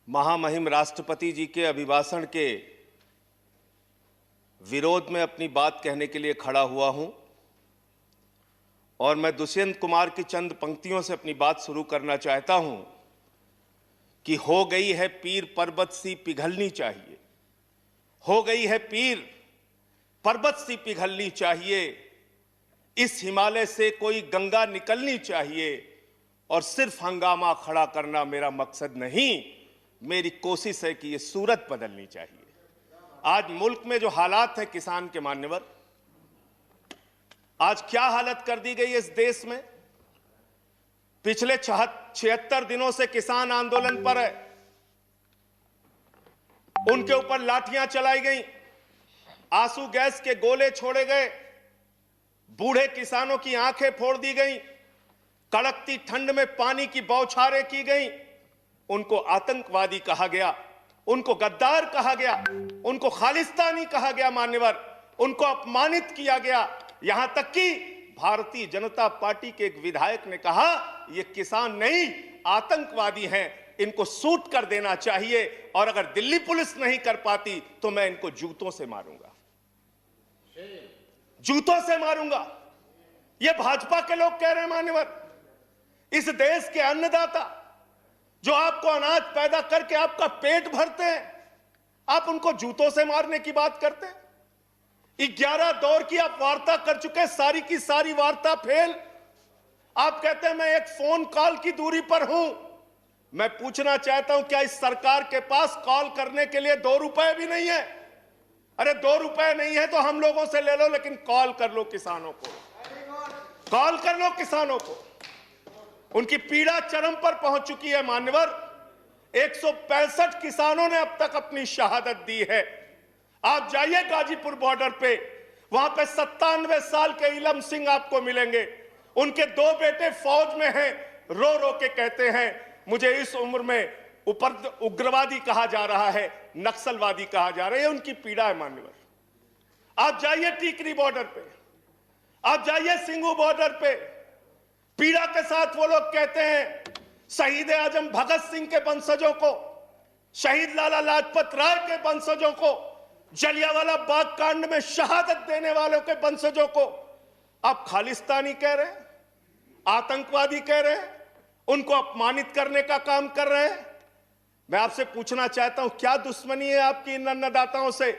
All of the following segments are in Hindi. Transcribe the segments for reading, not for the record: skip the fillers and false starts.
महामहिम राष्ट्रपति जी के अभिभाषण के विरोध में अपनी बात कहने के लिए खड़ा हुआ हूं और मैं दुष्यंत कुमार की चंद पंक्तियों से अपनी बात शुरू करना चाहता हूं कि हो गई है पीर पर्वत सी पिघलनी चाहिए, हो गई है पीर पर्वत सी पिघलनी चाहिए, इस हिमालय से कोई गंगा निकलनी चाहिए और सिर्फ हंगामा खड़ा करना मेरा मकसद नहीं, मेरी कोशिश है कि ये सूरत बदलनी चाहिए। आज मुल्क में जो हालात है किसान के मान्यवर, आज क्या हालत कर दी गई है इस देश में। पिछले 76 दिनों से किसान आंदोलन पर है, उनके ऊपर लाठियां चलाई गई, आंसू गैस के गोले छोड़े गए, बूढ़े किसानों की आंखें फोड़ दी गई, कड़कती ठंड में पानी की बौछारें की गई, उनको आतंकवादी कहा गया, उनको गद्दार कहा गया, उनको खालिस्तानी कहा गया मान्यवर, उनको अपमानित किया गया। यहां तक कि भारतीय जनता पार्टी के एक विधायक ने कहा ये किसान नहीं आतंकवादी हैं, इनको सूट कर देना चाहिए और अगर दिल्ली पुलिस नहीं कर पाती तो मैं इनको जूतों से मारूंगा, जूतों से मारूंगा। ये भाजपा के लोग कह रहे हैं मान्यवर। इस देश के अन्नदाता जो आपको अनाज पैदा करके आपका पेट भरते हैं, आप उनको जूतों से मारने की बात करते हैं। 11 दौर की आप वार्ता कर चुके, सारी की सारी वार्ता फेल। आप कहते हैं मैं एक फोन कॉल की दूरी पर हूं। मैं पूछना चाहता हूं क्या इस सरकार के पास कॉल करने के लिए 2 रुपए भी नहीं है? अरे 2 रुपए नहीं है तो हम लोगों से ले लो, लेकिन कॉल कर लो किसानों को, कॉल कर लो किसानों को। उनकी पीड़ा चरम पर पहुंच चुकी है मान्यवर। 165 किसानों ने अब तक अपनी शहादत दी है। आप जाइए गाजीपुर बॉर्डर पे, वहां पे 97 साल के इलम सिंह आपको मिलेंगे। उनके 2 बेटे फौज में हैं, रो रो के कहते हैं मुझे इस उम्र में उग्रवादी कहा जा रहा है, नक्सलवादी कहा जा रहा है। उनकी पीड़ा है मान्यवर। आप जाइए टीकरी बॉर्डर पे, आप जाइए सिंगू बॉर्डर पे, पीड़ा के साथ वो लोग कहते हैं शहीद आजम भगत सिंह के वंशजों को, शहीद लाला लाजपत राय के वंशजों को, जलियांवाला बाग कांड में शहादत देने वालों के वंशजों को आप खालिस्तानी कह रहे हैं, आतंकवादी कह रहे हैं, उनको अपमानित करने का काम कर रहे हैं। मैं आपसे पूछना चाहता हूं क्या दुश्मनी है आपकी इन अन्नदाताओं से?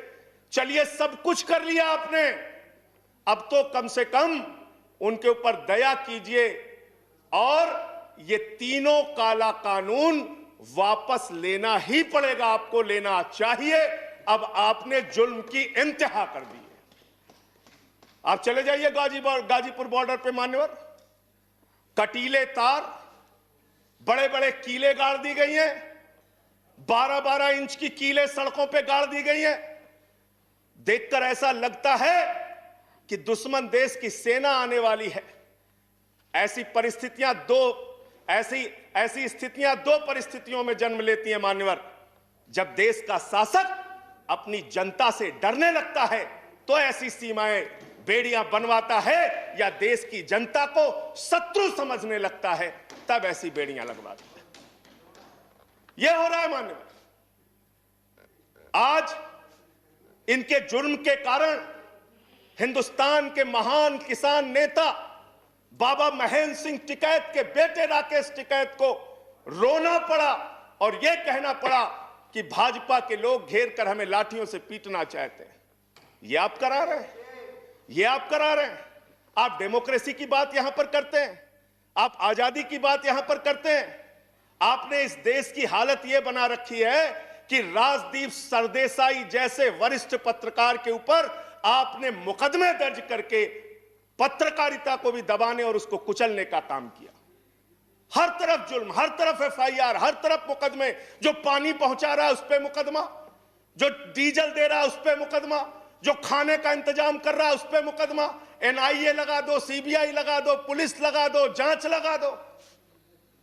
चलिए सब कुछ कर लिया आपने, अब तो कम से कम उनके ऊपर दया कीजिए और ये तीनों काला कानून वापस लेना ही पड़ेगा, आपको लेना चाहिए। अब आपने जुल्म की इंतहा कर दी है। आप चले जाइए गाजीपुर बॉर्डर पे मान्यवर, कटीले तार, बड़े बड़े कीले गाड़ दी गई हैं, 12-12 इंच की कीले सड़कों पे गाड़ दी गई हैं। देखकर ऐसा लगता है कि दुश्मन देश की सेना आने वाली है। ऐसी स्थितियां दो परिस्थितियों में जन्म लेती हैं मान्यवर। जब देश का शासक अपनी जनता से डरने लगता है तो ऐसी सीमाएं बेड़ियां बनवाता है, या देश की जनता को शत्रु समझने लगता है तब ऐसी बेड़ियां लगवाता है। यह हो रहा है मान्यवर। आज इनके जुर्म के कारण हिंदुस्तान के महान किसान नेता बाबा महेंद्र सिंह टिकैत के बेटे राकेश टिकैत को रोना पड़ा और यह कहना पड़ा कि भाजपा के लोग घेर कर हमें लाठियों से पीटना चाहते हैं। यह आप करा रहे हैं, यह आप करा रहे हैं। आप डेमोक्रेसी की बात यहां पर करते हैं, आप आजादी की बात यहां पर करते हैं। आपने इस देश की हालत यह बना रखी है कि राजदीप सरदेसाई जैसे वरिष्ठ पत्रकार के ऊपर आपने मुकदमे दर्ज करके पत्रकारिता को भी दबाने और उसको कुचलने का काम किया। हर तरफ जुल्म, हर तरफ एफआईआर, हर तरफ मुकदमे। जो पानी पहुंचा रहा है उस पे मुकदमा, जो डीजल दे रहा है उस पे मुकदमा, जो खाने का इंतजाम कर रहा है उस पे मुकदमा। एनआईए लगा दो, सीबीआई लगा दो, पुलिस लगा दो, जांच लगा दो।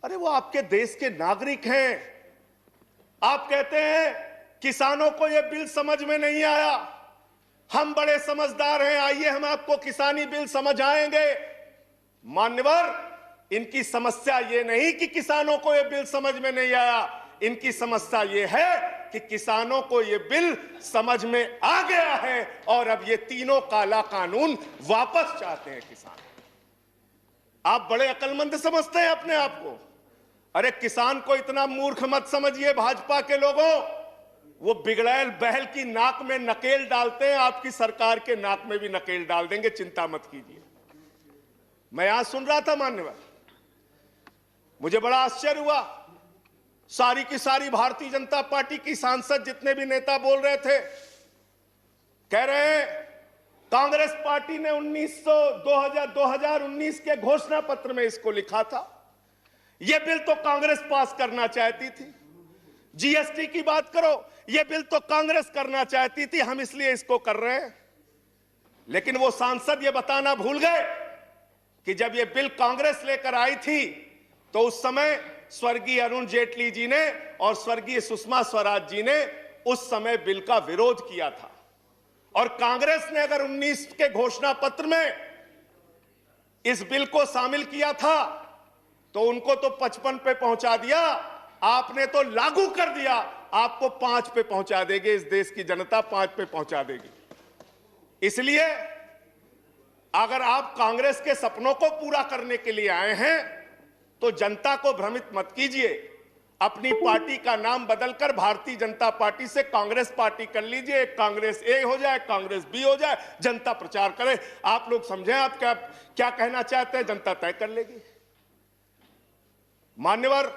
अरे वो आपके देश के नागरिक हैं। आप कहते हैं किसानों को यह बिल समझ में नहीं आया, हम बड़े समझदार हैं, आइए हम आपको किसानी बिल समझाएंगे। मान्यवर, इनकी समस्या यह नहीं कि किसानों को यह बिल समझ में नहीं आया, इनकी समस्या ये है कि किसानों को ये बिल समझ में आ गया है और अब ये तीनों काला कानून वापस चाहते हैं किसान। आप बड़े अक्लमंद समझते हैं अपने आप को। अरे किसान को इतना मूर्ख मत समझिए भाजपा के लोगों। वो बिगड़ैल बैल की नाक में नकेल डालते हैं, आपकी सरकार के नाक में भी नकेल डाल देंगे, चिंता मत कीजिए। मैं यहां सुन रहा था मान्यवर, मुझे बड़ा आश्चर्य हुआ। सारी की सारी भारतीय जनता पार्टी की सांसद जितने भी नेता बोल रहे थे, कह रहे हैं कांग्रेस पार्टी ने 2019 के घोषणा पत्र में इसको लिखा था। यह बिल तो कांग्रेस पास करना चाहती थी। जीएसटी की बात करो, यह बिल तो कांग्रेस करना चाहती थी, हम इसलिए इसको कर रहे हैं। लेकिन वो सांसद यह बताना भूल गए कि जब यह बिल कांग्रेस लेकर आई थी तो उस समय स्वर्गीय अरुण जेटली जी ने और स्वर्गीय सुषमा स्वराज जी ने उस समय बिल का विरोध किया था। और कांग्रेस ने अगर 19 के घोषणा पत्र में इस बिल को शामिल किया था तो उनको तो 55 पे पहुंचा दिया, आपने तो लागू कर दिया, आपको 5 पे पहुंचा देंगे। इस देश की जनता 5 पे पहुंचा देगी। इसलिए अगर आप कांग्रेस के सपनों को पूरा करने के लिए आए हैं तो जनता को भ्रमित मत कीजिए। अपनी पार्टी का नाम बदलकर भारतीय जनता पार्टी से कांग्रेस पार्टी कर लीजिए। कांग्रेस ए हो जाए, कांग्रेस बी हो जाए, जनता प्रचार करे। आप लोग समझें आप क्या कहना चाहते हैं, जनता तय कर लेगी। मान्यवर,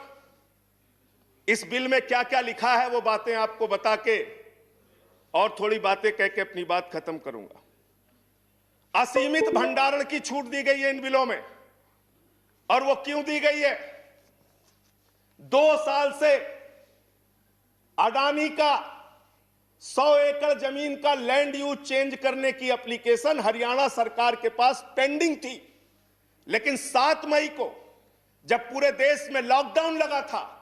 इस बिल में क्या क्या लिखा है वो बातें आपको बता के और थोड़ी बातें कह के अपनी बात खत्म करूंगा। असीमित भंडारण की छूट दी गई है इन बिलों में। और वो क्यों दी गई है? 2 साल से अडानी का 100 एकड़ जमीन का लैंड यूज चेंज करने की एप्लीकेशन हरियाणा सरकार के पास पेंडिंग थी। लेकिन 7 मई को जब पूरे देश में लॉकडाउन लगा था,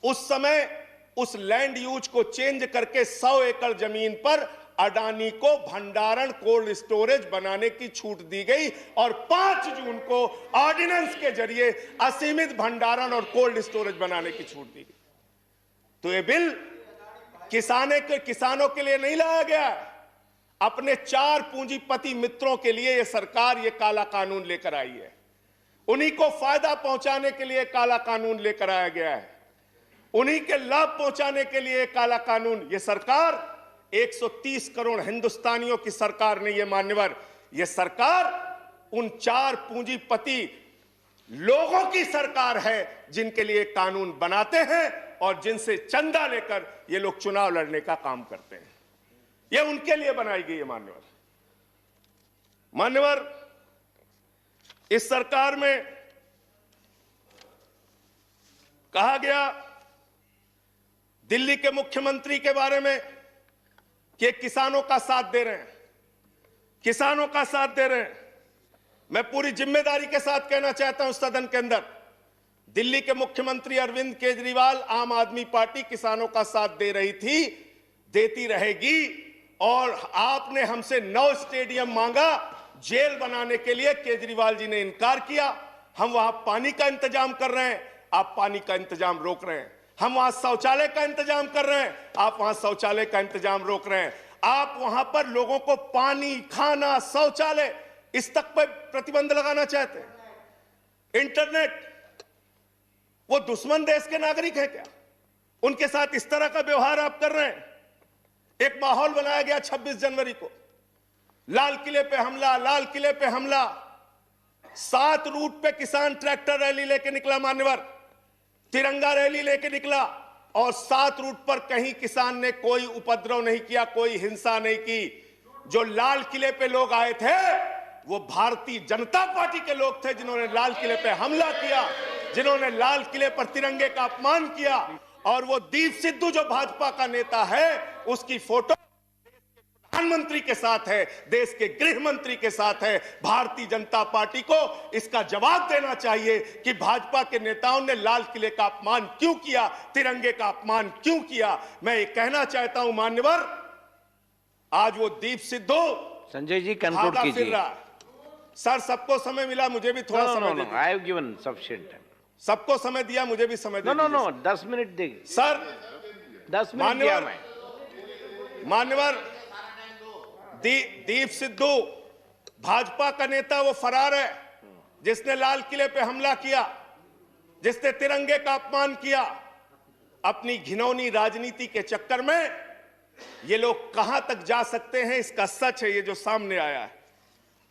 उस समय उस लैंड यूज को चेंज करके 100 एकड़ जमीन पर अडानी को भंडारण कोल्ड स्टोरेज बनाने की छूट दी गई और 5 जून को ऑर्डिनेंस के जरिए असीमित भंडारण और कोल्ड स्टोरेज बनाने की छूट दी गई। तो ये बिल किसानों के लिए नहीं लाया गया, अपने 4 पूंजीपति मित्रों के लिए ये सरकार ये काला कानून लेकर आई है। उन्हीं को फायदा पहुंचाने के लिए काला कानून लेकर आया गया है। उन्हीं के लाभ पहुंचाने के लिए काला कानून। ये सरकार 130 करोड़ हिंदुस्तानियों की सरकार नहीं है मान्यवर। यह सरकार उन 4 पूंजीपति लोगों की सरकार है जिनके लिए कानून बनाते हैं और जिनसे चंदा लेकर ये लोग चुनाव लड़ने का काम करते हैं। यह उनके लिए बनाई गई है मान्यवर। मान्यवर, इस सरकार में कहा गया दिल्ली के मुख्यमंत्री के बारे में कि किसानों का साथ दे रहे हैं, किसानों का साथ दे रहे हैं। मैं पूरी जिम्मेदारी के साथ कहना चाहता हूं सदन के अंदर, दिल्ली के मुख्यमंत्री अरविंद केजरीवाल, आम आदमी पार्टी किसानों का साथ दे रही थी, देती रहेगी। और आपने हमसे 9 स्टेडियम मांगा जेल बनाने के लिए, केजरीवाल जी ने इनकार किया। हम वहां पानी का इंतजाम कर रहे हैं, आप पानी का इंतजाम रोक रहे हैं। हम वहां शौचालय का इंतजाम कर रहे हैं, आप वहां शौचालय का इंतजाम रोक रहे हैं। आप वहां पर लोगों को पानी, खाना, शौचालय इस तक पर प्रतिबंध लगाना चाहते हैं। इंटरनेट, वो दुश्मन देश के नागरिक है क्या? उनके साथ इस तरह का व्यवहार आप कर रहे हैं। एक माहौल बनाया गया 26 जनवरी को, लाल किले पे हमला, लाल किले पे हमला। 7 रूट पे किसान ट्रैक्टर रैली लेके निकला मान्यवर, तिरंगा रैली लेके निकला और 7 रूट पर कहीं किसान ने कोई उपद्रव नहीं किया, कोई हिंसा नहीं की। जो लाल किले पे लोग आए थे वो भारतीय जनता पार्टी के लोग थे जिन्होंने लाल किले पे हमला किया, जिन्होंने लाल किले पर तिरंगे का अपमान किया। और वो दीप सिद्धू जो भाजपा का नेता है, उसकी फोटो प्रधानमंत्री के साथ है, देश के गृह मंत्री के साथ है। भारतीय जनता पार्टी को इसका जवाब देना चाहिए कि भाजपा के नेताओं ने लाल किले का अपमान क्यों किया, तिरंगे का अपमान क्यों किया। मैं ये कहना चाहता हूं मान्यवर, आज वो दीप सिद्धू संजय जी कंक्लूड कीजिए। सर, सबको समय मिला, मुझे भी थोड़ा समय दीजिए। I have given sufficient time. सबको समय दिया, मुझे भी समय नो दिया। नो नो 10 मिनट देगी। सर 10 मिनट दिया मैं। मान्यवर दीप सिद्धू भाजपा का नेता वो फरार है जिसने लाल किले पे हमला किया, जिसने तिरंगे का अपमान किया। अपनी घिनौनी राजनीति के चक्कर में ये लोग कहां तक जा सकते हैं, इसका सच है ये जो सामने आया है।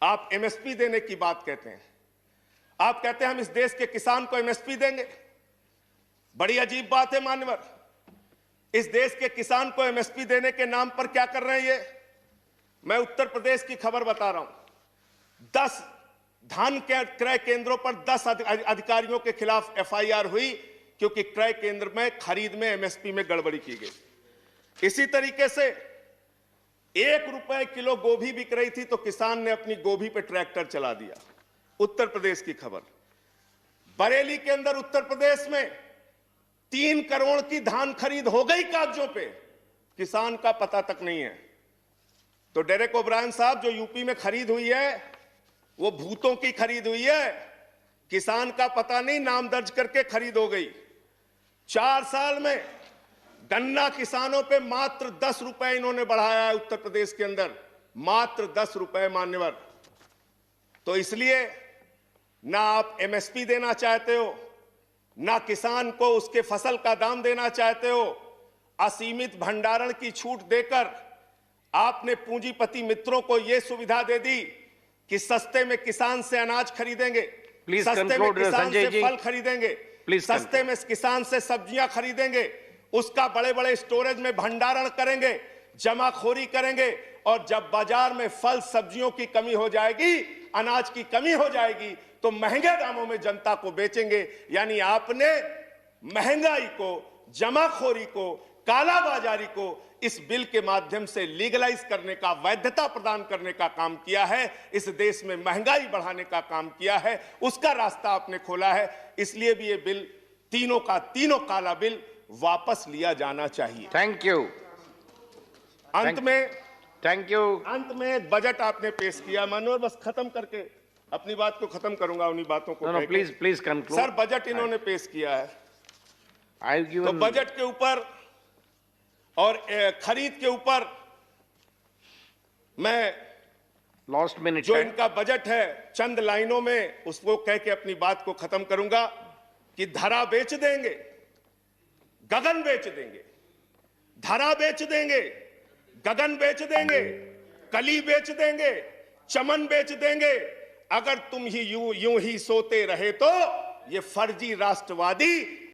आप एमएसपी देने की बात कहते हैं, आप कहते हैं हम इस देश के किसान को एमएसपी देंगे। बड़ी अजीब बात है मान्यवर, इस देश के किसान को एमएसपी देने के नाम पर क्या कर रहे हैं ये। मैं उत्तर प्रदेश की खबर बता रहा हूं। 10 धान के क्रय केंद्रों पर 10 अधिकारियों के खिलाफ एफआईआर हुई क्योंकि क्रय केंद्र में खरीद में एमएसपी में गड़बड़ी की गई। इसी तरीके से 1 रुपए किलो गोभी बिक रही थी तो किसान ने अपनी गोभी पे ट्रैक्टर चला दिया। उत्तर प्रदेश की खबर। बरेली के अंदर उत्तर प्रदेश में 3 करोड़ की धान खरीद हो गई कागजों पे, किसान का पता तक नहीं है। तो डेरेक ओब्रायन साहब, जो यूपी में खरीद हुई है वो भूतों की खरीद हुई है, किसान का पता नहीं, नाम दर्ज करके खरीद हो गई। 4 साल में गन्ना किसानों पे मात्र 10 रुपए इन्होंने बढ़ाया है उत्तर प्रदेश के अंदर, मात्र 10 रुपए मान्यवर। तो इसलिए ना आप एमएसपी देना चाहते हो, ना किसान को उसके फसल का दाम देना चाहते हो। असीमित भंडारण की छूट देकर आपने पूंजीपति मित्रों को यह सुविधा दे दी कि सस्ते में किसान से अनाज खरीदेंगे, सस्ते में किसान से फल खरीदेंगे, सस्ते में किसान से सब्जियां खरीदेंगे, उसका बड़े बड़े स्टोरेज में भंडारण करेंगे, जमाखोरी करेंगे, और जब बाजार में फल सब्जियों की कमी हो जाएगी, अनाज की कमी हो जाएगी, तो महंगे दामों में जनता को बेचेंगे। यानी आपने महंगाई को, जमाखोरी को, कालाबाजारी को इस बिल के माध्यम से लीगलाइज करने का, वैधता प्रदान करने का काम किया है। इस देश में महंगाई बढ़ाने का काम किया है, उसका रास्ता आपने खोला है। इसलिए भी ये बिल, तीनों का तीनों काला बिल वापस लिया जाना चाहिए। Thank you. अंत में एक बजट आपने पेश किया माननीय, बस खत्म करके अपनी बात को खत्म करूंगा, उन्हीं बातों को। Please conclude. सर, बजट इन्होंने पेश किया है तो बजट के ऊपर और खरीद के ऊपर मैं लास्ट मिनट जो इनका बजट है चंद लाइनों में उसको कह के अपनी बात को खत्म करूंगा कि धरा बेच देंगे, गगन बेच देंगे। धरा बेच देंगे, गगन बेच देंगे, कली बेच देंगे, चमन बेच देंगे। अगर तुम ही यूं ही सोते रहे तो ये फर्जी राष्ट्रवादी